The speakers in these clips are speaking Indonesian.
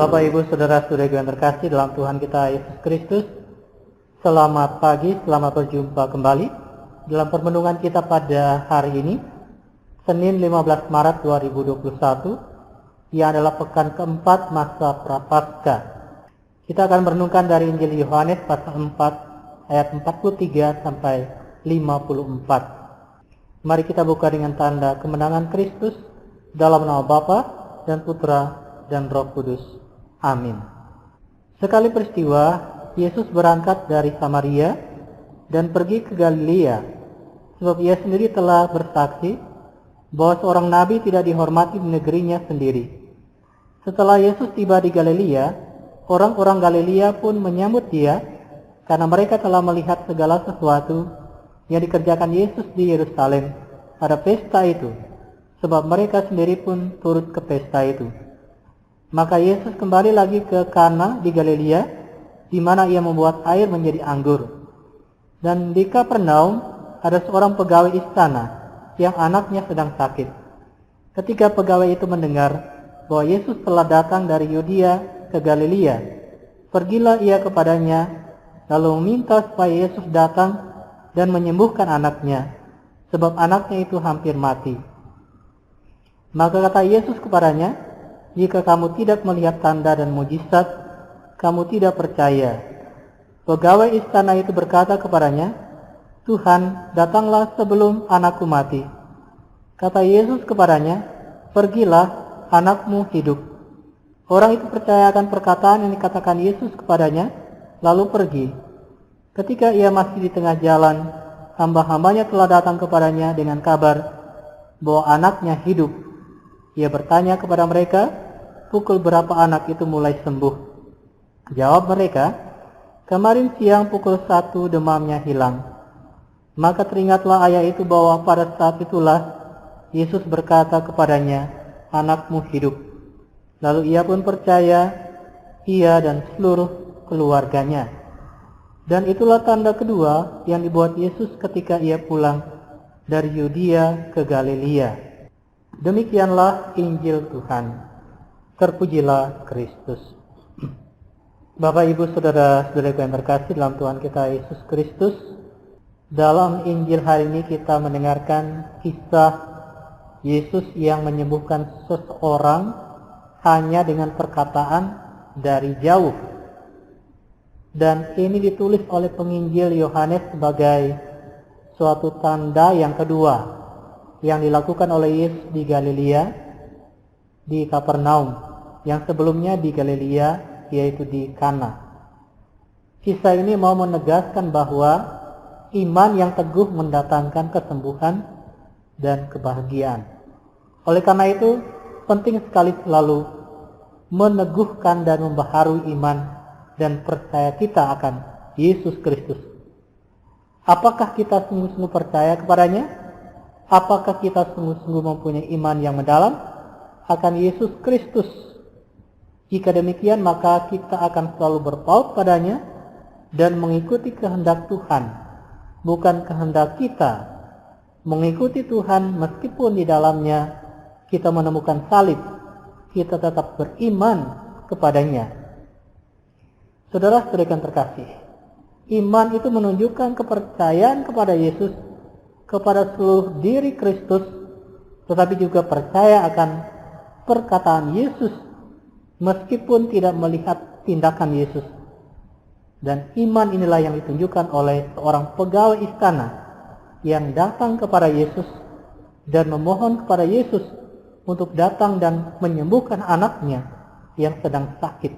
Bapak, Ibu, Saudara-saudari yang terkasih dalam Tuhan kita Yesus Kristus, selamat pagi, selamat berjumpa kembali dalam permenungan kita pada hari ini, Senin 15 Maret 2021, yang adalah pekan keempat masa Prapaskah. Kita akan merenungkan dari Injil Yohanes pasal 4 ayat 43 sampai 54. Mari kita buka dengan tanda kemenangan Kristus dalam nama Bapa dan Putra dan Roh Kudus. Amin. Sekali peristiwa, Yesus berangkat dari Samaria dan pergi ke Galilea, sebab ia sendiri telah bersaksi bahwa seorang nabi tidak dihormati di negerinya sendiri. Setelah Yesus tiba di Galilea, orang-orang Galilea pun menyambut dia karena mereka telah melihat segala sesuatu yang dikerjakan Yesus di Yerusalem pada pesta itu, sebab mereka sendiri pun turut ke pesta itu. Maka Yesus kembali lagi ke Kana di Galilea, di mana ia membuat air menjadi anggur. Dan di Kapernaum ada seorang pegawai istana yang anaknya sedang sakit. Ketika pegawai itu mendengar bahwa Yesus telah datang dari Yudea ke Galilea, pergilah ia kepadanya, lalu meminta supaya Yesus datang dan menyembuhkan anaknya, sebab anaknya itu hampir mati. Maka kata Yesus kepadanya, "Jika kamu tidak melihat tanda dan mujizat, kamu tidak percaya." Pegawai istana itu berkata kepadanya, "Tuhan, datanglah sebelum anakku mati." Kata Yesus kepadanya, "Pergilah, anakmu hidup." Orang itu percaya akan perkataan yang dikatakan Yesus kepadanya, lalu pergi. Ketika ia masih di tengah jalan, hamba-hambanya telah datang kepadanya dengan kabar bahwa anaknya hidup. Ia bertanya kepada mereka, "Pukul berapa anak itu mulai sembuh?" Jawab mereka, "Kemarin siang pukul 1 demamnya hilang." Maka teringatlah ayah itu bahwa pada saat itulah Yesus berkata kepadanya, "Anakmu hidup." Lalu ia pun percaya, ia dan seluruh keluarganya. Dan itulah tanda kedua yang dibuat Yesus ketika ia pulang dari Yudea ke Galilea. Demikianlah Injil Tuhan. Terpujilah Kristus. Bapak, Ibu, Saudara-saudari yang terkasih dalam Tuhan kita Yesus Kristus, dalam Injil hari ini kita mendengarkan kisah Yesus yang menyembuhkan seseorang hanya dengan perkataan dari jauh. Dan ini ditulis oleh penginjil Yohanes sebagai suatu tanda yang kedua yang dilakukan oleh Yesus di Galilea, di Kapernaum, yang sebelumnya di Galilea, yaitu di Kana. Kisah ini mau menegaskan bahwa iman yang teguh mendatangkan kesembuhan dan kebahagiaan. Oleh karena itu, penting sekali selalu meneguhkan dan membaharui iman dan percaya kita akan Yesus Kristus. Apakah kita sungguh-sungguh percaya kepadanya? Apakah kita sungguh-sungguh mempunyai iman yang mendalam akan Yesus Kristus? Jika demikian, maka kita akan selalu berpaut padanya dan mengikuti kehendak Tuhan, bukan kehendak kita. Mengikuti Tuhan meskipun di dalamnya kita menemukan salib, kita tetap beriman kepadanya. Saudara-saudari yang terkasih, iman itu menunjukkan kepercayaan kepada Yesus, kepada seluruh diri Kristus, tetapi juga percaya akan perkataan Yesus meskipun tidak melihat tindakan Yesus. Dan iman inilah yang ditunjukkan oleh seorang pegawai istana yang datang kepada Yesus dan memohon kepada Yesus untuk datang dan menyembuhkan anaknya yang sedang sakit.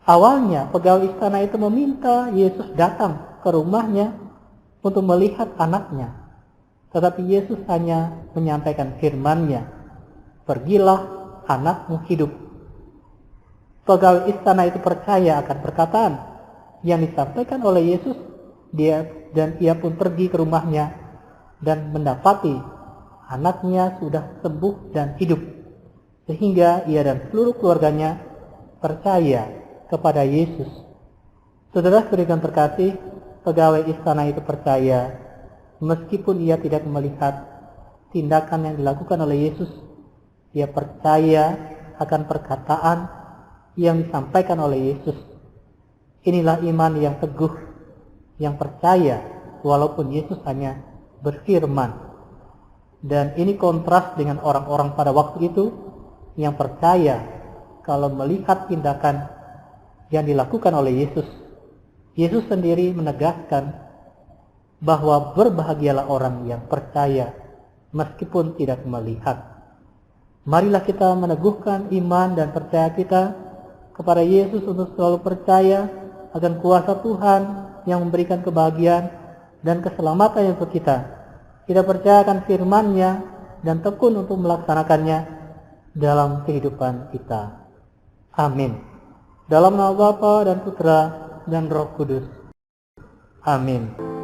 Awalnya pegawai istana itu meminta Yesus datang ke rumahnya untuk melihat anaknya. Tetapi Yesus hanya menyampaikan firman-Nya, "Pergilah, anakmu hidup." Pegawai istana itu percaya akan perkataan yang disampaikan oleh Yesus, ia pun pergi ke rumahnya dan mendapati anaknya sudah sembuh dan hidup, sehingga ia dan seluruh keluarganya percaya kepada Yesus. Saudara-saudari yang terkasih, pegawai istana itu percaya meskipun ia tidak melihat tindakan yang dilakukan oleh Yesus. Ia percaya akan perkataan yang disampaikan oleh Yesus. Inilah iman yang teguh, yang percaya walaupun Yesus hanya berfirman. Dan ini kontras dengan orang-orang pada waktu itu yang percaya kalau melihat tindakan yang dilakukan oleh Yesus. Yesus sendiri menegaskan bahwa berbahagialah orang yang percaya meskipun tidak melihat. Marilah kita meneguhkan iman dan percaya kita kepada Yesus untuk selalu percaya akan kuasa Tuhan yang memberikan kebahagiaan dan keselamatan untuk kita. Kita percayakan firman-Nya dan tekun untuk melaksanakannya dalam kehidupan kita. Amin. Dalam nama Bapa dan Putra dan Roh Kudus. Amin.